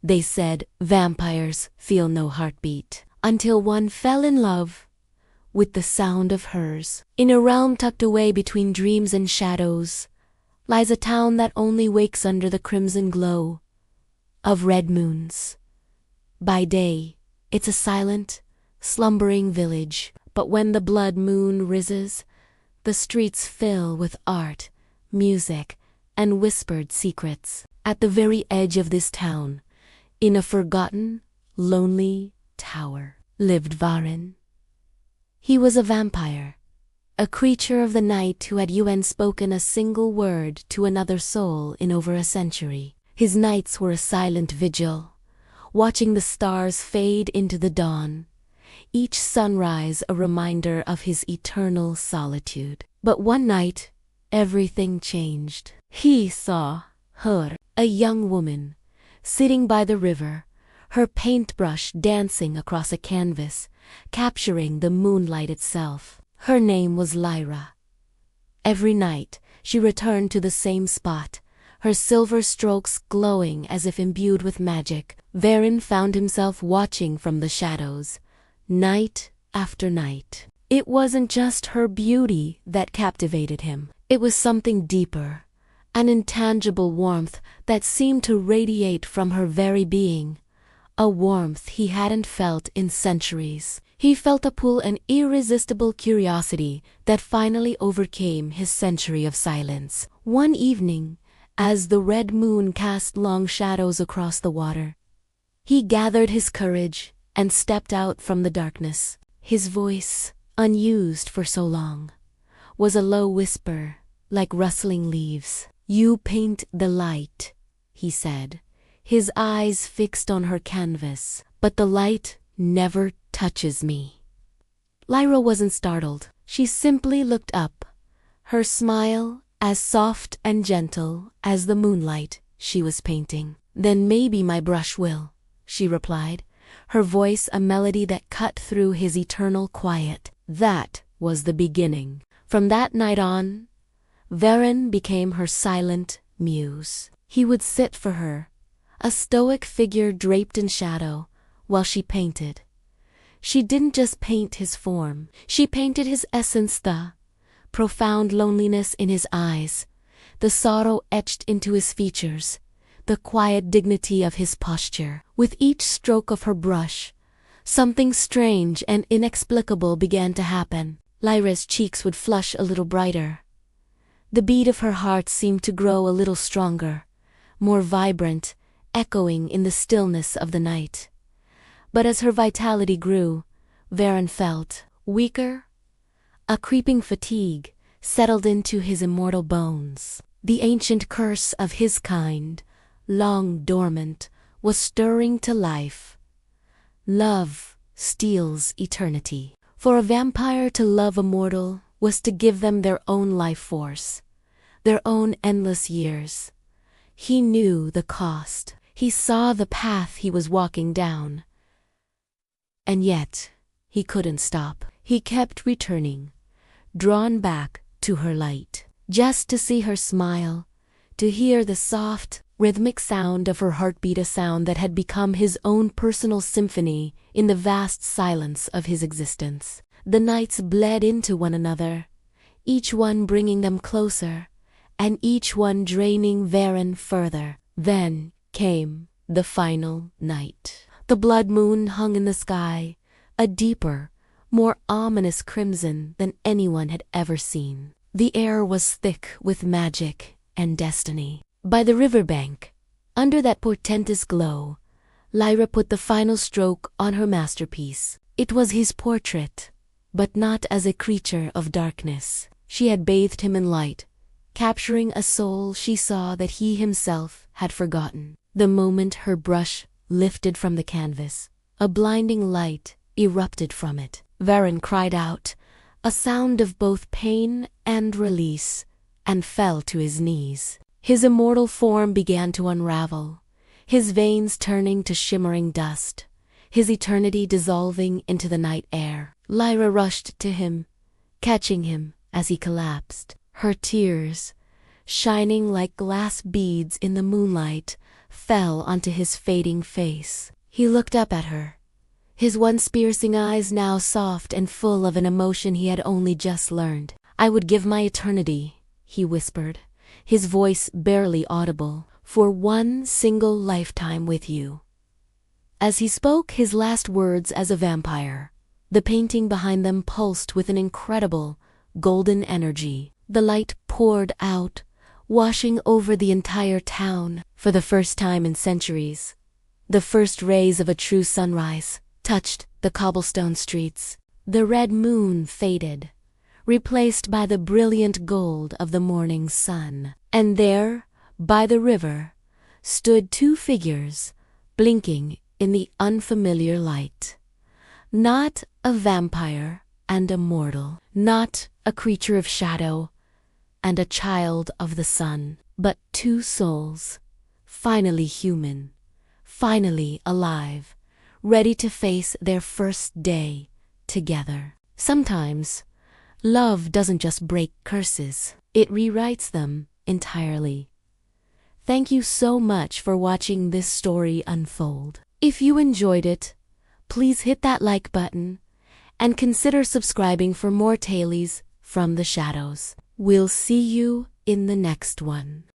They said vampires feel no heartbeat, until one fell in love with the sound of hers. In a realm tucked away between dreams and shadows lies a town that only wakes under the crimson glow of red moons. By day, it's a silent, slumbering village, but when the blood moon rises, the streets fill with art, music, and whispered secrets. At the very edge of this town, in a forgotten, lonely tower, lived Varen. He was a vampire, a creature of the night who had spoken a single word to another soul in over a century. His nights were a silent vigil, watching the stars fade into the dawn, each sunrise a reminder of his eternal solitude. But one night, everything changed. He saw her, a young woman, sitting by the river, her paintbrush dancing across a canvas, capturing the moonlight itself. Her name was Lyra. Every night, she returned to the same spot, her silver strokes glowing as if imbued with magic. Varen found himself watching from the shadows, night after night. It wasn't just her beauty that captivated him. It was something deeper, an intangible warmth that seemed to radiate from her very being, a warmth he hadn't felt in centuries. He felt a pull, an irresistible curiosity that finally overcame his century of silence. One evening, as the red moon cast long shadows across the water, he gathered his courage and stepped out from the darkness. His voice, unused for so long, was a low whisper like rustling leaves. "You paint the light," he said, his eyes fixed on her canvas, "but the light never touches me." Lyra wasn't startled. She simply looked up, her smile as soft and gentle as the moonlight she was painting. "Then maybe my brush will," she replied, her voice a melody that cut through his eternal quiet. That was the beginning. From that night on, Varen became her silent muse. He would sit for her, a stoic figure draped in shadow, while she painted. She didn't just paint his form, she painted his essence, the profound loneliness in his eyes, the sorrow etched into his features, the quiet dignity of his posture. With each stroke of her brush, something strange and inexplicable began to happen. Lyra's cheeks would flush a little brighter. The beat of her heart seemed to grow a little stronger, more vibrant, echoing in the stillness of the night. But as her vitality grew, Varen felt weaker. A creeping fatigue settled into his immortal bones. The ancient curse of his kind, long dormant, was stirring to life. Love steals eternity. For a vampire to love a mortal was to give them their own life force, their own endless years. He knew the cost. He saw the path he was walking down. And yet, he couldn't stop. He kept returning, drawn back to her light, just to see her smile, to hear the soft, rhythmic sound of her heartbeat, a sound that had become his own personal symphony in the vast silence of his existence. The nights bled into one another, each one bringing them closer, and each one draining Varen further. Then came the final night. The blood moon hung in the sky, a deeper, more ominous crimson than anyone had ever seen. The air was thick with magic and destiny. By the riverbank, under that portentous glow, Lyra put the final stroke on her masterpiece. It was his portrait, but not as a creature of darkness. She had bathed him in light, capturing a soul she saw that he himself had forgotten. The moment her brush lifted from the canvas, a blinding light erupted from it. Varen cried out, a sound of both pain and release, and fell to his knees. His immortal form began to unravel, his veins turning to shimmering dust, his eternity dissolving into the night air. Lyra rushed to him, catching him as he collapsed. Her tears, shining like glass beads in the moonlight, fell onto his fading face. He looked up at her, his once piercing eyes now soft and full of an emotion he had only just learned. "I would give my eternity," he whispered, his voice barely audible, "for one single lifetime with you." As he spoke his last words as a vampire, the painting behind them pulsed with an incredible, golden energy. The light poured out, washing over the entire town. For the first time in centuries, the first rays of a true sunrise touched the cobblestone streets. The red moon faded, replaced by the brilliant gold of the morning sun. And there, by the river, stood two figures, blinking in the unfamiliar light. Not a vampire and a mortal, not a creature of shadow and a child of the sun, but two souls, finally human, finally alive, ready to face their first day together. Sometimes, love doesn't just break curses, it rewrites them entirely. Thank you so much for watching this story unfold. If you enjoyed it, please hit that like button and consider subscribing for more tailies from the shadows. We'll see you in the next one.